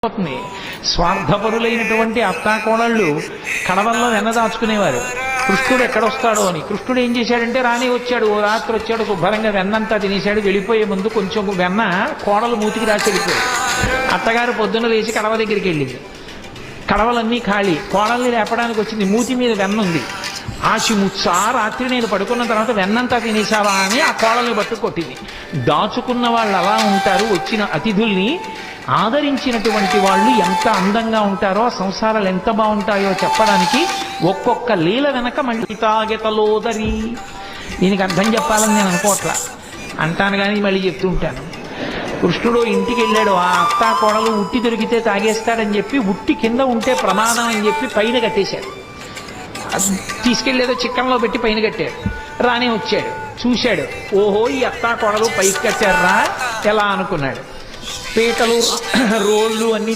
అవుతుంది. స్వార్థపరులైనటువంటి అత్తాకోడళ్ళు కడవల్లో వెన్న దాచుకునేవారు. కృష్ణుడు ఎక్కడొస్తాడో అని. కృష్ణుడు ఏం చేశాడంటే రానే వచ్చాడు, ఓ రాత్రి వచ్చాడు, శుభ్రంగా వెన్నంతా తినేశాడు. వెళ్ళిపోయే ముందు కొంచెం వెన్న కోడలు మూతికి రాసి వెళ్ళిపోయాడు. అత్తగారు పొద్దున్న లేచి కడవ దగ్గరికి వెళ్ళింది. కడవలన్నీ ఖాళీ. కోడల్ని లేపడానికి వచ్చింది. మూతి మీద వెన్న ఉంది. ఆశిముచ్చా రాత్రి నేను పడుకున్న తర్వాత వెన్నంతా తినేశావా అని ఆ కోడల్ని పట్టు కొట్టింది. దాచుకున్న వాళ్ళు అలా ఉంటారు. వచ్చిన అతిథుల్ని ఆదరించినటువంటి వాళ్ళు ఎంత అందంగా ఉంటారో, సంసారాలు ఎంత బాగుంటాయో చెప్పడానికి ఒక్కొక్క లీల వెనక మళ్ళీ తాగెతలోదరి. దీనికి అర్థం చెప్పాలని నేను అనుకోవట్లా, అంటాను కానీ మళ్ళీ చెప్తూ ఉంటాను. కృష్ణుడు ఇంటికి వెళ్ళాడు. ఆ అత్తా కోడలు ఉట్టి దొరికితే తాగేస్తాడని చెప్పి ఉట్టి కింద ఉంటే ప్రమాదం అని చెప్పి పైన కట్టేశాడు. తీసుకెళ్లేదో చిక్కంలో పెట్టి పైన కట్టాడు. రానే వచ్చాడు, చూశాడు. ఓహో, ఈ అత్తా కోడలు పైకి కట్టారా ఎలా అనుకున్నాడు. పీటలు రోళ్ళు అన్ని